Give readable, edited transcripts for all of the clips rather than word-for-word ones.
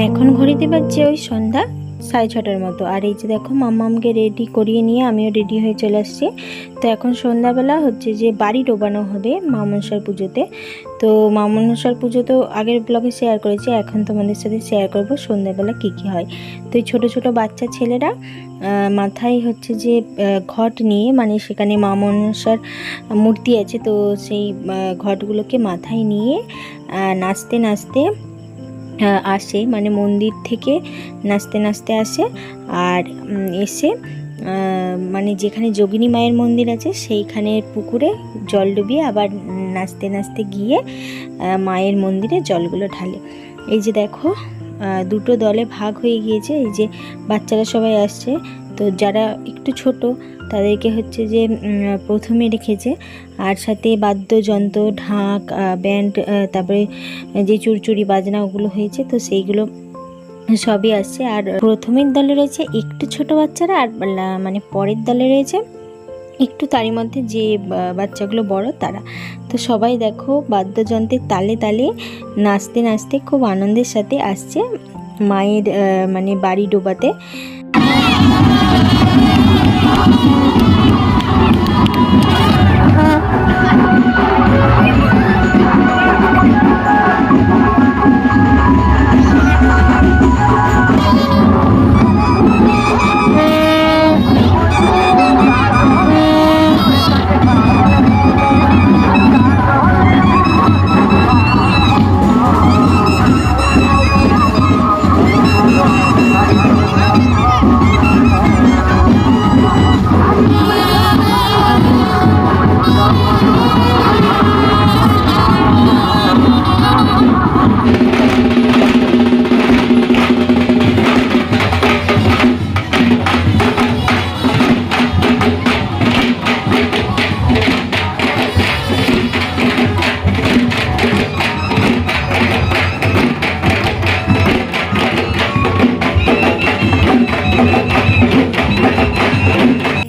এখন ঘড়িতে বাজছে ওই সন্ধ্যা 6:30টার মতো। আর এই যে দেখো মাম্মামকে রেডি করিয়ে নিয়ে আমিও রেডি হয়ে চলে আসছি। তো এখন সন্ধ্যাবেলা হচ্ছে যে বাড়ি ডোবানো হবে মা মনসার পুজোতে। তো মা মনসার পুজো তো আগের ব্লগে শেয়ার করেছি, এখন তোমাদের সাথে শেয়ার করব সন্ধ্যাবেলা কী কী হয়। তো এই ছোটো ছোটো বাচ্চা ছেলেরা মাথায় হচ্ছে যে ঘট নিয়ে, মানে সেখানে মা মনসার মূর্তি আছে, তো সেই ঘটগুলোকে মাথায় নিয়ে নাচতে নাচতে আসে, মানে মন্দির থেকে নাচতে নাচতে আসে। আর এসে মানে যেখানে যোগিনী মায়ের মন্দির আছে সেইখানে পুকুরে জল ডুবিয়ে আবার নাচতে নাচতে গিয়ে মায়ের মন্দিরে জলগুলো ঢালে। এই যে দেখো দুটো দলে ভাগ হয়ে গিয়েছে। এই যে বাচ্চারা সবাই আসছে, তো যারা একটু ছোট তাদেরকে হচ্ছে যে প্রথমে রেখেছে, আর সাথে বাদ্যযন্ত্র, ঢাক, ব্যান্ড, তারপরে যে চুরচুরি বাজনা ওগুলো হয়েছে, তো সেইগুলো সবই আসছে। আর প্রথমের দলে রয়েছে একটু ছোট বাচ্চারা, আর মানে পরের দলে রয়েছে একটু তারই মধ্যে যে বাচ্চাগুলো বড় তারা। তো সবাই দেখো বাদ্যযন্ত্রের তালে তালে নাচতে নাচতে খুব আনন্দের সাথে আসছে মায়ের মানে বাড়ি ডোবাতে।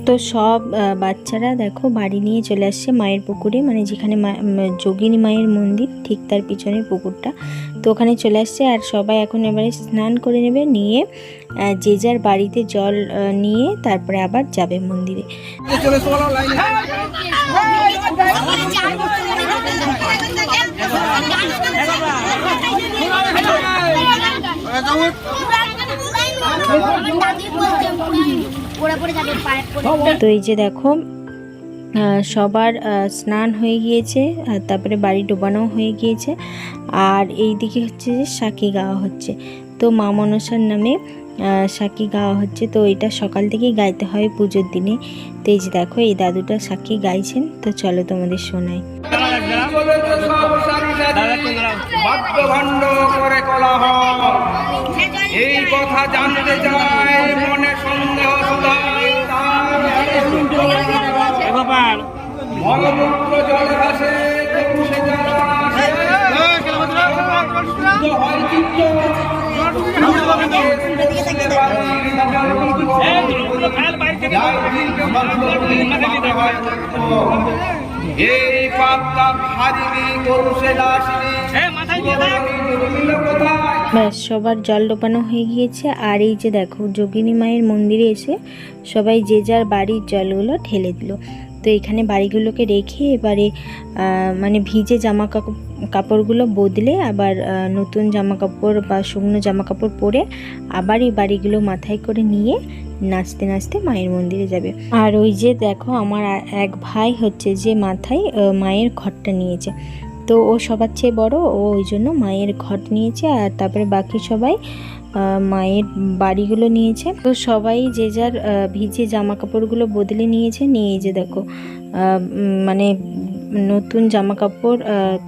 তো সব বাচ্চারা দেখো বাড়ি নিয়ে চলে আসছে মায়ের পুকুরে, মানে যেখানে যোগিনী মায়ের মন্দির ঠিক তার পিছনে পুকুরটা, তো ওখানে চলে আসছে। আর সবাই এখন এবারে স্নান করে নেবে, নিয়ে যে যার বাড়িতে জল নিয়ে তারপরে আবার যাবে মন্দিরে। তো এই যে দেখো সবার স্নান হয়ে গিয়েছে, তারপরে বাড়ি ডোবানো হয়ে গিয়েছে। আর এই দিকে হচ্ছে যে সাকি গাওয়া হচ্ছে, তো মা মনসার নামে সাকি গাওয়া হচ্ছে। তো এটা সকাল থেকেই গাইতে হয় পুজোর দিনে। তো এই যে দেখো এই দাদুটা সাকি গাইছেন, তো চলো তোমাদের শোনাই। এই কথা জানতে চাই মনে সন্দেহ মলমূত্র জলে ভাসে ব্যাস সবার জল ডোবানো হয়ে গিয়েছে। আর এই যে দেখো যোগিনী মায়ের মন্দিরে এসে সবাই যে যার বাড়ির জলগুলো ঢেলে দিল। তো এখানে বাড়িগুলোকে রেখে এবারে মানে ভিজে জামা কাপড়গুলো বদলে আবার নতুন জামা কাপড় বা শুকনো জামা কাপড় পরে আবার এই বাড়িগুলো মাথায় করে নিয়ে নাচতে নাচতে মায়ের মন্দিরে যাবে। আর ওই যে দেখো আমার এক ভাই হচ্ছে যে মাথায় মায়ের ঘটটা নিয়েছে, তো ও সবার চেয়ে বড়, ও ওই জন্য মায়ের ঘট নিয়েছে। আর তারপরে বাকি সবাই মায়ের বাড়িগুলো নিয়েছে। তো সবাই যে যার ভিজে জামা কাপড়গুলো বদলে নিয়েছে, নিয়ে যে দেখো মানে নতুন জামা কাপড়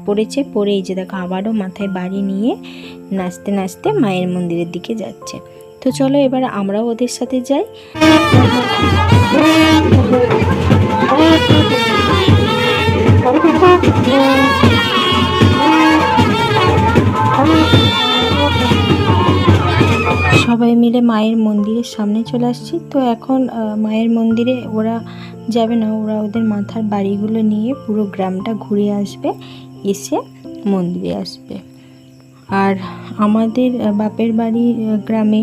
পরেছে, পরে এই যে দেখো আবারও মাথায় বাড়ি নিয়ে নাচতে নাচতে মায়ের মন্দিরের দিকে যাচ্ছে। তো চলো এবার আমরাও ওদের সাথে যাই। সবাই মিলে মায়ের মন্দিরের সামনে চলে আসছি। তো এখন মায়ের মন্দিরে ওরা যাবে না, ওরা ওদের মাথার বাড়িগুলো নিয়ে পুরো গ্রামটা ঘুরে আসবে, এসে মন্দিরে আসবে। আর আমাদের বাপের বাড়ি গ্রামে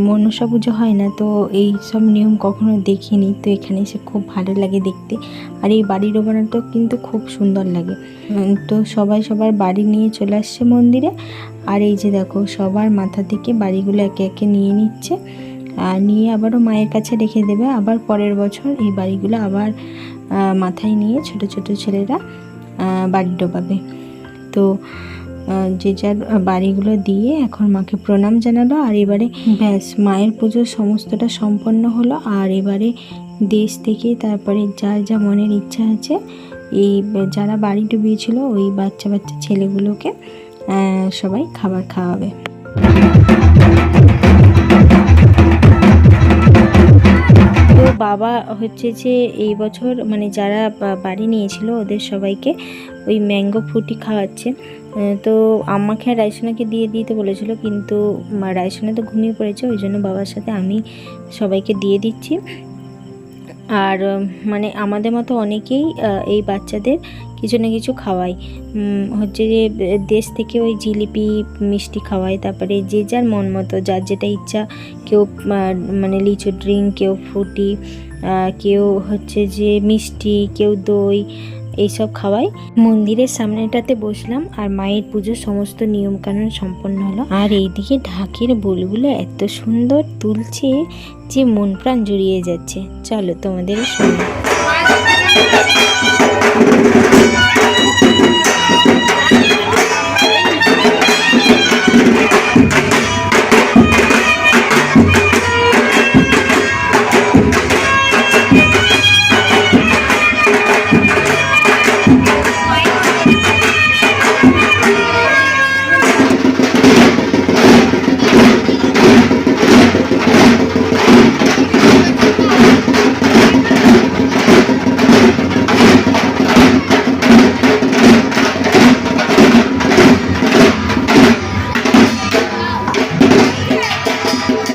মনসা পুজো হয় না, তো এই সব নিয়ম কখনো দেখিনি। তো এখানে এসে খুব ভালো লাগে দেখতে। আর এই বাড়ি ডোবানোটা কিন্তু খুব সুন্দর লাগে। তো সবাই সবার বাড়ি নিয়ে চলে আসছে মন্দিরে। আর এই যে দেখো সবার মাথা থেকে বাড়িগুলো একে একে নিয়ে নিচ্ছে, আর নিয়ে আবারও মায়ের কাছে রেখে দেবে। আবার পরের বছর এই বাড়িগুলো আবার মাথায় নিয়ে ছোট ছোট ছেলেরা বাড়ি ডোবাবে। তো যে যার বাড়িগুলো দিয়ে এখন মাকে প্রণাম জানালো। আর এবারে ব্যাস মায়ের পুজো সমস্তটা সম্পন্ন হলো। আর এবারে দেশ থেকে তারপরে যার যা মনের ইচ্ছা আছে, এই যারা বাড়ি ডুবিয়েছিল ওই বাচ্চা বাচ্চা ছেলেগুলোকে সবাই খাবার খাওয়াবে। তো বাবা হচ্ছে যে এই বছর মানে যারা বাড়ি নিয়েছিল ওদের সবাইকে ওই ম্যাঙ্গো ফ্রুটি খাওয়াচ্ছে। তো আমাকে আর রাইসোনাকে দিয়ে দিতে বলেছিল, কিন্তু রাইসোনা তো ঘুমিয়ে পড়েছে, ওই জন্য বাবার সাথে আমি সবাইকে দিয়ে দিচ্ছি। আর মানে আমাদের মতো অনেকেই এই বাচ্চাদের কিছু না কিছু খাওয়াই, হচ্ছে যে দেশ থেকে ওই জিলিপি মিষ্টি খাওয়াই। তারপরে যে যার মন মতো যার যেটা ইচ্ছা, কেউ মানে লিচু ড্রিঙ্ক, কেউ ফ্রুটি, কেউ হচ্ছে যে মিষ্টি, কেউ দই, এইসব খাওয়াই। মন্দিরের সামনেটাতে বসলাম আর মায়ের পুজোর সমস্ত নিয়মকানুন সম্পন্ন হলো। আর এইদিকে ঢাকের বোলগুলো এত সুন্দর তুলছে যে মন প্রাণ জুড়িয়ে যাচ্ছে। চলো তোমাদের শোনো।